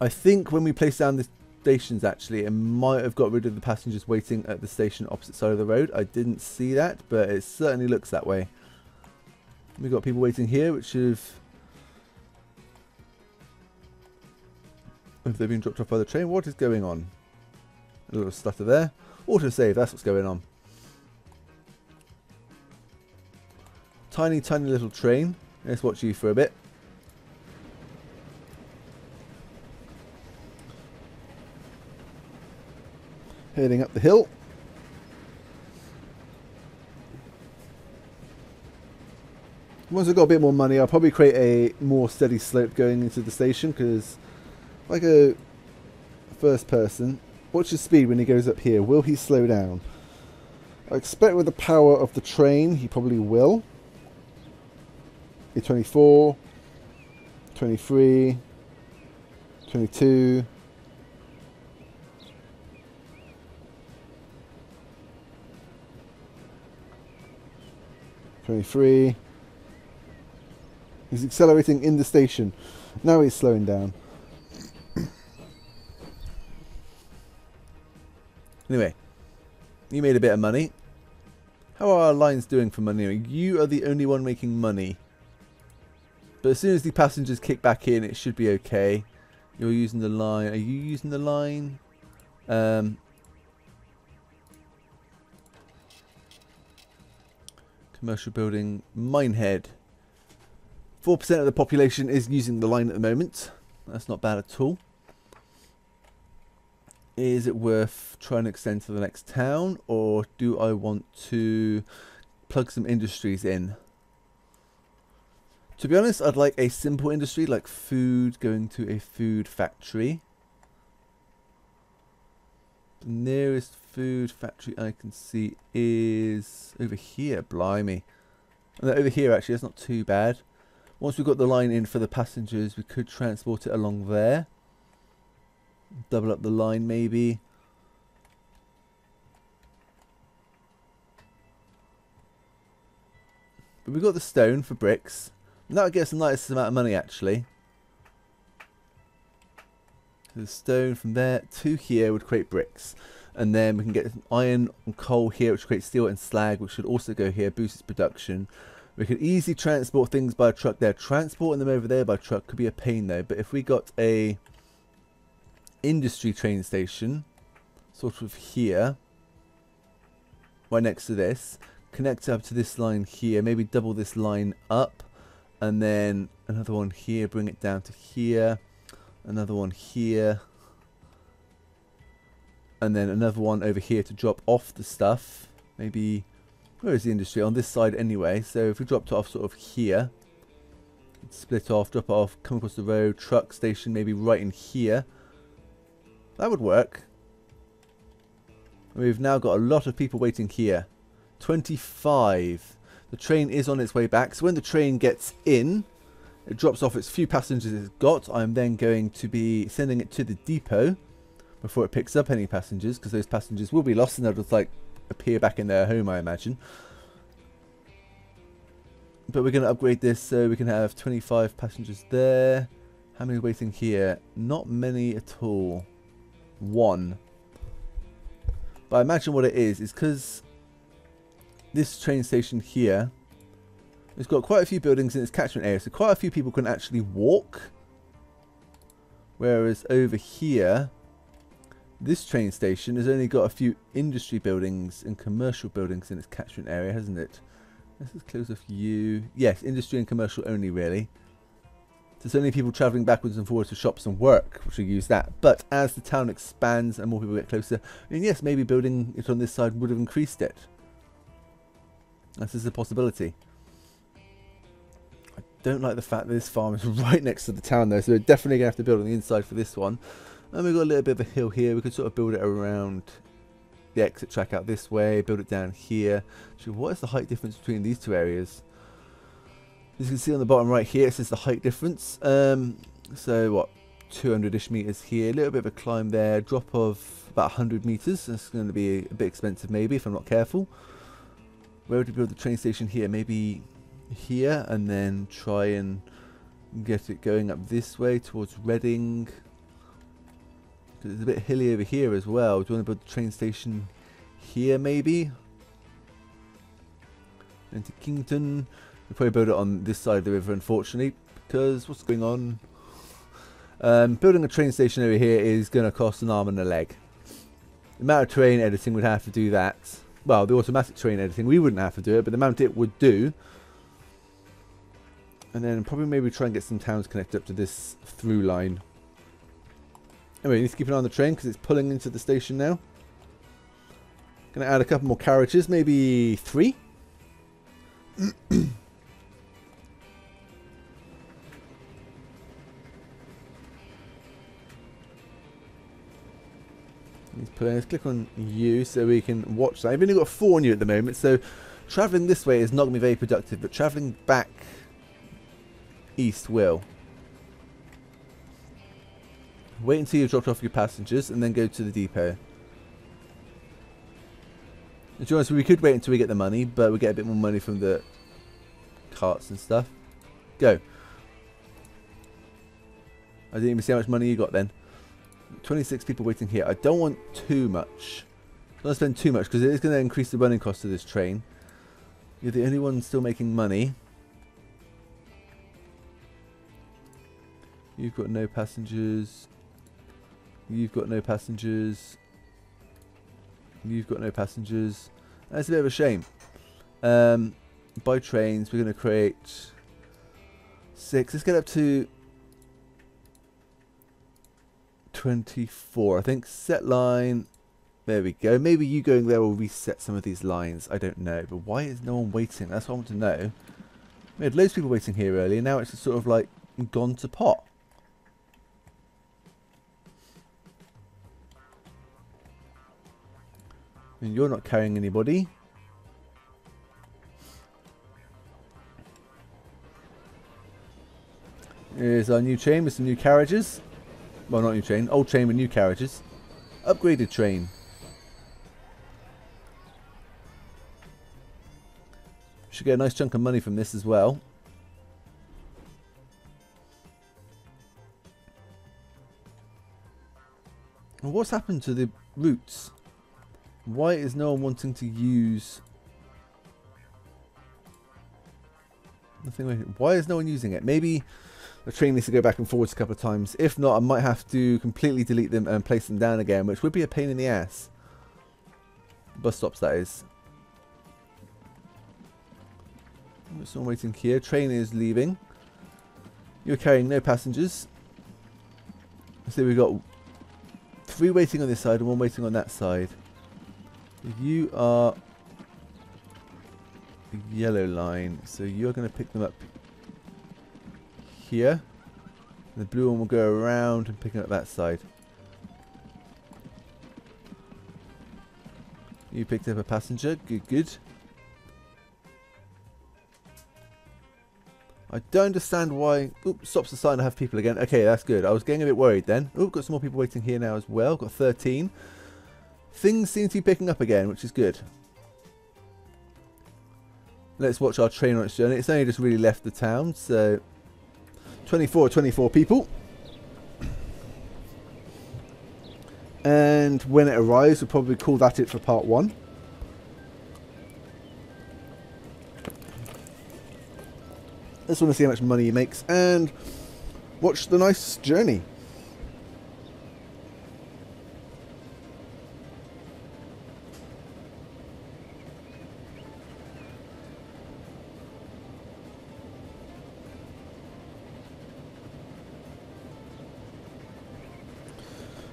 I think when we place down the stations, actually, it might have got rid of the passengers waiting at the station opposite side of the road. I didn't see that, but it certainly looks that way. We've got people waiting here, which have they been dropped off by the train? What is going on? A little stutter there. Autosave, that's what's going on. Tiny, tiny little train. Let's watch you for a bit. Heading up the hill. Once I've got a bit more money, I'll probably create a more steady slope going into the station, because if I go first person, watch his speed when he goes up here. Will he slow down? I expect with the power of the train, he probably will. 24, 23, 22. He's accelerating in the station. Now he's slowing down. Anyway, you made a bit of money. How are our lines doing for money? You are the only one making money. But as soon as the passengers kick back in, it should be okay. You're using the line. Are you using the line? Commercial building, Minehead. 4% of the population is using the line at the moment. That's not bad at all. Is it worth trying to extend to the next town, or do I want to plug some industries in? To be honest, I'd like a simple industry like food, going to a food factory. The nearest food factory I can see is over here, blimey. And over here actually, that's not too bad. Once we've got the line in for the passengers, we could transport it along there. Double up the line maybe. But we've got the stone for bricks. And that would get us a nice amount of money actually. The stone from there to here would create bricks. And then we can get iron and coal here, which creates steel and slag, which should also go here, boost its production. We could easily transport things by truck there. Transporting them over there by truck could be a pain though. But if we got a industry train station, sort of here, right next to this, connect up to this line here, maybe double this line up, and then another one here, bring it down to here. Another one here, and then another one over here to drop off the stuff. Maybe, where is the industry? On this side anyway. So if we dropped it off sort of here, split off, drop it off, come across the road, truck station maybe right in here. That would work. We've now got a lot of people waiting here. 25. The train is on its way back. So when the train gets in, it drops off its few passengers it's got. I'm then going to be sending it to the depot before it picks up any passengers, because those passengers will be lost and they'll just like appear back in their home, I imagine. But we're going to upgrade this so we can have 25 passengers there. How many waiting here? Not many at all. 1. But I imagine what it is because this train station here, it's got quite a few buildings in its catchment area, so quite a few people can actually walk. Whereas over here, this train station has only got a few industry buildings and commercial buildings in its catchment area, hasn't it? Let's just close a few. Yes, industry and commercial only, really. So it's only people travelling backwards and forwards to shops and work which will use that. But as the town expands and more people get closer, then yes, maybe building it on this side would have increased it. This is a possibility. Don't like the fact that this farm is right next to the town though, so we're definitely going to have to build on the inside for this one. And we've got a little bit of a hill here. We could sort of build it around the exit track out this way, build it down here. So what is the height difference between these two areas? As you can see on the bottom right here, it says the height difference. So what, 200-ish meters here, a little bit of a climb there, drop of about 100 meters. That's going to be a bit expensive maybe if I'm not careful. Where would we build the train station here? Maybe here, and then try and get it going up this way towards Reading, because it's a bit hilly over here as well. Do you want to build the train station here maybe? Into Kington. We'll probably build it on this side of the river, unfortunately, because what's going on? Building a train station over here is going to cost an arm and a leg. The amount of train editing would have to do that. Well, the automatic train editing, we wouldn't have to do it, but the amount it would do. And then probably maybe try and get some towns connected up to this through line. Anyway, you need to keep an eye on the train because it's pulling into the station now. Going to add a couple more carriages, maybe 3. Let's click on U so we can watch that. I've only got 4 new at the moment, so travelling this way is not going to be very productive, but travelling back east will. Wait until you've dropped off your passengers and then go to the depot. And to be honest, we could wait until we get the money, but we get a bit more money from the carts and stuff. Go. I didn't even see how much money you got then. 26 people waiting here. I don't want too much. I don't spend too much because it is going to increase the running cost of this train. You're the only one still making money. You've got no passengers. You've got no passengers. You've got no passengers. That's a bit of a shame. buy trains. We're going to create 6. Let's get up to 24. I think set line. There we go. Maybe you going there will reset some of these lines. I don't know. But why is no one waiting? That's what I want to know. We had loads of people waiting here earlier. Now it's just sort of like gone to pot. And you're not carrying anybody. Here's our new train with some new carriages. Well, not new train. Old train with new carriages. Upgraded train. Should get a nice chunk of money from this as well. Well, what's happened to the routes? Why is no one wanting to use... Why is no one using it? Maybe the train needs to go back and forwards a couple of times. If not, I might have to completely delete them and place them down again, which would be a pain in the ass. Bus stops, that is. Someone waiting here. Train is leaving. You're carrying no passengers. So we've got 3 waiting on this side and 1 waiting on that side. You are the yellow line, so you're going to pick them up here. The blue one will go around and pick up that side. You picked up a passenger. Good, good. I don't understand why... Oop, stops the sign to have people again. Okay, that's good. I was getting a bit worried then. Oh, got some more people waiting here now as well. Got 13. Things seem to be picking up again, which is good. Let's watch our train on its journey. It's only just really left the town, so... 24 people. And when it arrives, we'll probably call that it for part 1. Just want to see how much money he makes and watch the nice journey.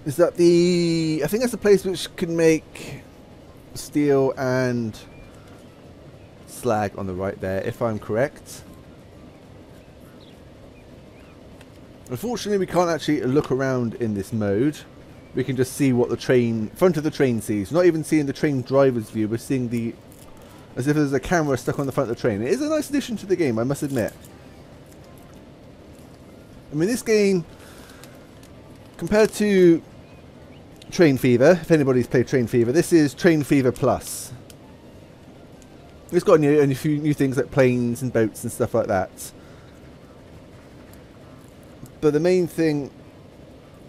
Is that the... I think that's the place which can make steel and slag on the right there, if I'm correct. Unfortunately, we can't actually look around in this mode. We can just see what the train, front of the train sees. We're not even seeing the train driver's view. We're seeing the, as if there's a camera stuck on the front of the train. It is a nice addition to the game, I must admit. I mean, this game, compared to Train Fever, if anybody's played Train Fever, this is Train Fever Plus. It's got a few new things like planes and boats and stuff like that. But the main thing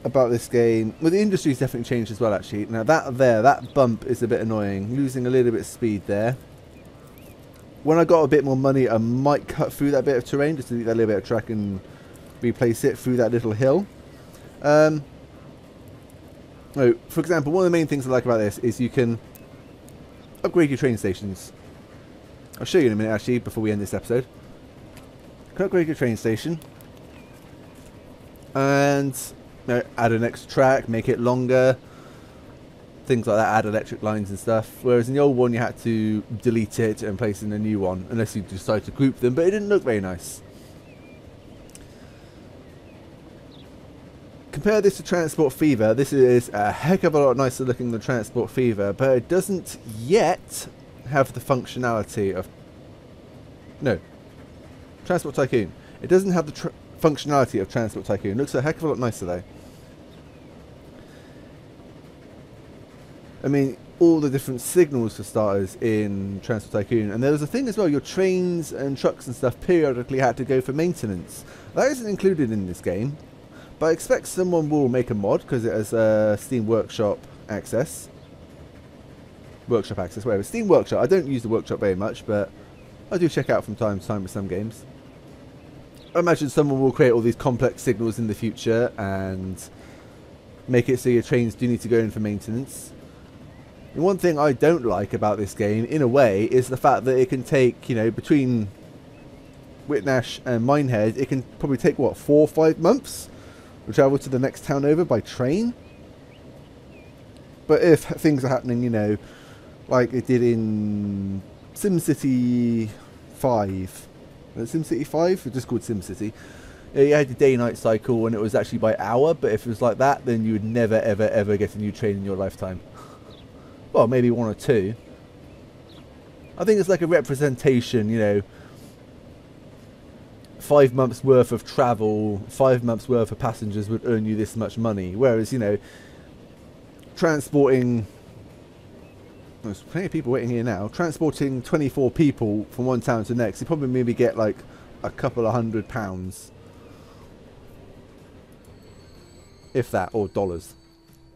about this game, well, the industry's definitely changed as well, actually. Now that bump is a bit annoying, losing a little bit of speed there. When I got a bit more money, I might cut through that bit of terrain, just to delete that little bit of track and replace it through that little hill. Oh, for example, one of the main things I like about this is you can upgrade your train stations. I'll show you in a minute, actually, before we end this episode. You can upgrade your train station. And add an extra track, make it longer, things like that, add electric lines and stuff. Whereas in the old one you had to delete it and place in a new one, unless you decide to group them, but it didn't look very nice. Compare this to Transport Fever. This is a heck of a lot nicer looking than Transport Fever, but it doesn't yet have the functionality of... No. Transport Tycoon. It doesn't have the functionality of Transport Tycoon. Looks a heck of a lot nicer though. I mean, all the different signals for starters in Transport Tycoon, and there was a thing as well, your trains and trucks and stuff periodically had to go for maintenance. That isn't included in this game, but I expect someone will make a mod because it has Steam Workshop access. Workshop access, whatever. Steam Workshop. I don't use the Workshop very much, but I do check out from time to time with some games. I imagine someone will create all these complex signals in the future and make it so your trains do need to go in for maintenance. And one thing I don't like about this game, in a way, is the fact that it can take, you know, between Whitnash and Minehead, it can probably take, what, 4 or 5 months to travel to the next town over by train? But if things are happening, you know, like it did in SimCity 5. SimCity 5? It's just called SimCity. You had the day-night cycle and it was actually by hour, but if it was like that, then you would never, ever, ever get a new train in your lifetime. Well, maybe 1 or 2. I think it's like a representation, you know. 5 months worth of travel, 5 months worth of passengers would earn you this much money. Whereas, you know, transporting... There's plenty of people waiting here now. Transporting 24 people from one town to the next, you probably maybe get like a couple of £100. If that, or dollars,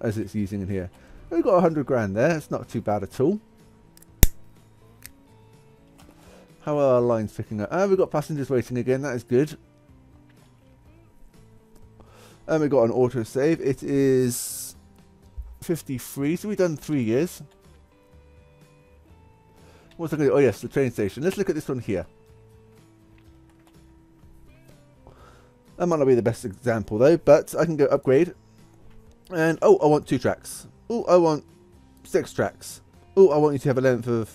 as it's using in here. We've got 100 grand there. It's not too bad at all. How are our lines picking up? We've got passengers waiting again. That is good. And we've got an autosave. It is 53. So we've done 3 years. What's I going to do? Oh yes, the train station. Let's look at this one here. That might not be the best example though, but I can go upgrade. And, oh, I want 2 tracks. Oh, I want 6 tracks. Oh, I want you to have a length of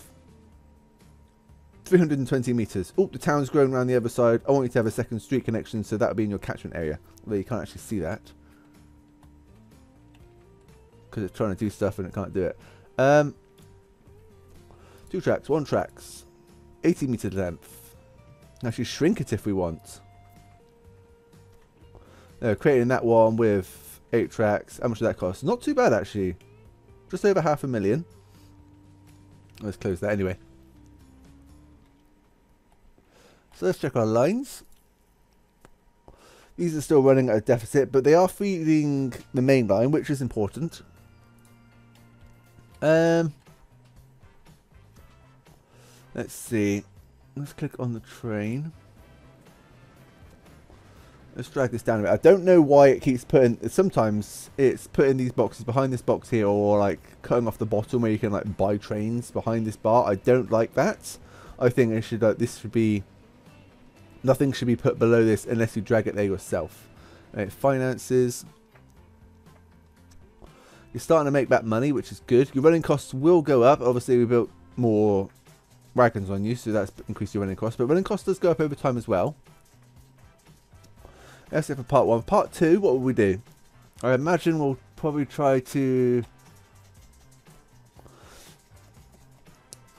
320 meters. Oh, the town's grown around the other side. I want you to have a second street connection, so that would be in your catchment area. Although you can't actually see that. Because it's trying to do stuff and it can't do it. 2 tracks, 1 tracks. 80 meter length. Actually shrink it if we want. Creating that one with 8 tracks. How much does that cost? Not too bad actually. Just over $500,000. Let's close that anyway. So let's check our lines. These are still running at a deficit, but they are feeding the main line, which is important. Let's see. Let's click on the train. Let's drag this down a bit. I don't know why it keeps putting... Sometimes it's putting these boxes behind this box here, or like cutting off the bottom where you can like buy trains behind this bar. I don't like that. I think it should this should be... Nothing should be put below this unless you drag it there yourself. Right, finances. You're starting to make back money, which is good. Your running costs will go up. Obviously, we built more wagons on you, so that's increased your running costs. But running costs does go up over time as well. That's it for part 1. Part 2, what will we do? I imagine we'll probably try to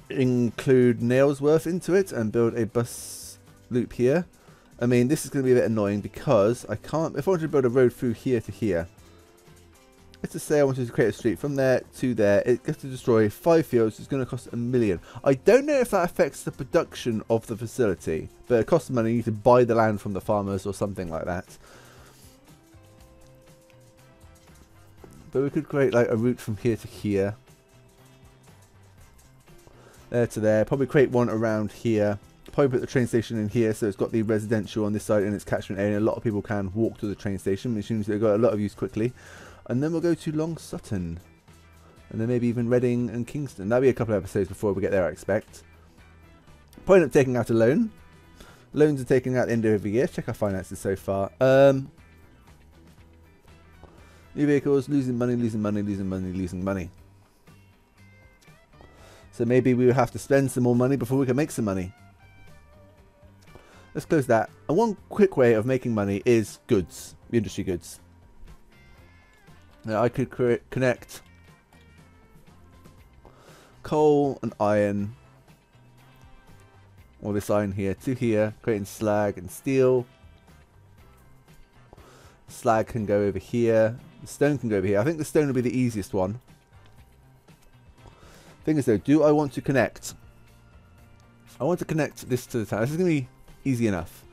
include Nailsworth into it and build a bus loop here. I mean, this is going to be a bit annoying because I can't... If I wanted to build a road through here to here, let's just say I wanted to create a street from there to there. It gets to destroy 5 fields. It's going to cost $1 million. I don't know if that affects the production of the facility, but it costs money. You need to buy the land from the farmers or something like that. But we could create like a route from here to here, there to there. Probably create one around here. Probably put the train station in here, so it's got the residential on this side in its catchment area. A lot of people can walk to the train station, which means they've got a lot of use quickly. And then we'll go to Long Sutton. And then maybe even Reading and Kingston. That'll be a couple of episodes before we get there, I expect. Probably end up taking out a loan. Loans are taken out at the end of every year. Check our finances so far. New vehicles, losing money, losing money, losing money, losing money. So maybe we will have to spend some more money before we can make some money. Let's close that. And one quick way of making money is goods. Industry goods. Now I could connect coal and iron, or this iron here to here, creating slag and steel. Slag can go over here. The stone can go over here. I think the stone will be the easiest one. Thing is though, do I want to connect? I want to connect this to the town. This is going to be easy enough,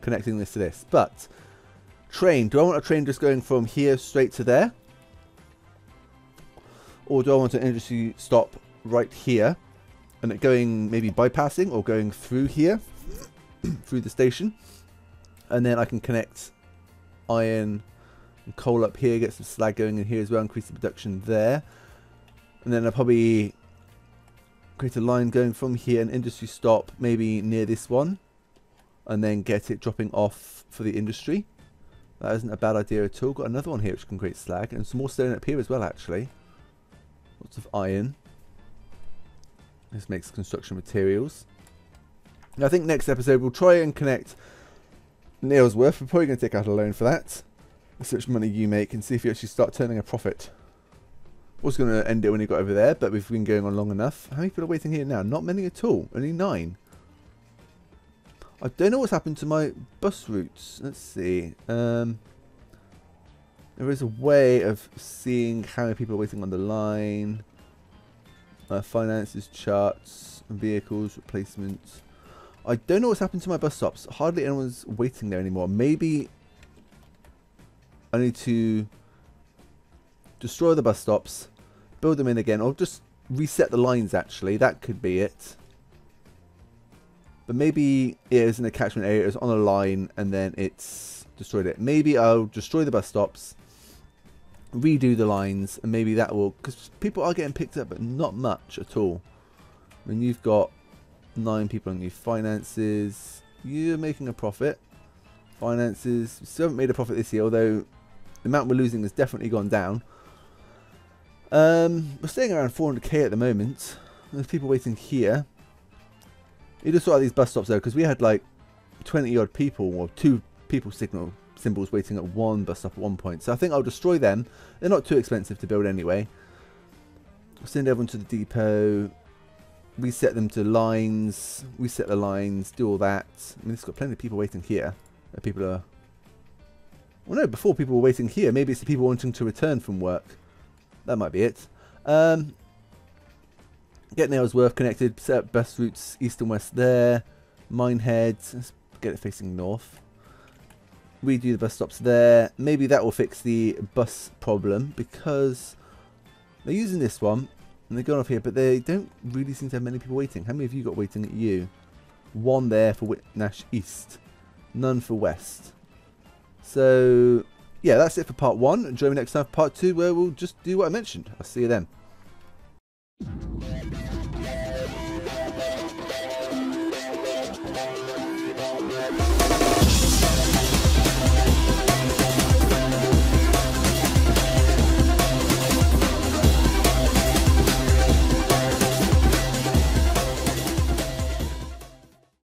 connecting this to this. But train, do I want a train just going from here straight to there? Or do I want an industry stop right here and it going maybe bypassing or going through here, through the station? And then I can connect iron and coal up here, get some slag going in here as well, increase the production there. And then I'll probably create a line going from here, an industry stop, maybe near this one. And then get it dropping off for the industry. That isn't a bad idea at all. Got another one here which can create slag. And some more stone up here as well, actually. Lots of iron. This makes construction materials. Now, I think next episode we'll try and connect Nailsworth. We're probably going to take out a loan for that. See how much money you make and see if you actually start turning a profit. I was going to end it when you got over there, but we've been going on long enough. How many people are waiting here now? Not many at all. Only 9. I don't know what's happened to my bus routes. Let's see. There is a way of seeing how many people are waiting on the line. Finances, charts, vehicles, replacements. I don't know what's happened to my bus stops. Hardly anyone's waiting there anymore. Maybe I need to destroy the bus stops, build them in again, or just reset the lines actually. That could be it. But maybe it was in a catchment area, it was on a line, and then it's destroyed it. Maybe I'll destroy the bus stops, redo the lines, and maybe that will... Because people are getting picked up, but not much at all. I mean, you've got 9 people on your finances. You're making a profit. Finances. We still haven't made a profit this year, although the amount we're losing has definitely gone down. We're staying around 400k at the moment. There's people waiting here. You just sort out these bus stops though, because we had like 20 odd people, or 2 people symbols waiting at one bus stop at one point. So I think I'll destroy them. They're not too expensive to build anyway. Send everyone to the depot. Reset them to lines. Reset the lines. Do all that. I mean, it's got plenty of people waiting here. People are... Well, no, before people were waiting here. Maybe it's the people wanting to return from work. That might be it. Get Nailsworth connected. Set up bus routes east and west there. Minehead. Let's get it facing north. Redo the bus stops there. Maybe that will fix the bus problem, because they're using this one and they're going off here, but they don't really seem to have many people waiting. How many have you got waiting at you? 1 there for Whitnash East. None for West. So, yeah, that's it for part 1. Join me next time for part 2, where we'll just do what I mentioned. I'll see you then.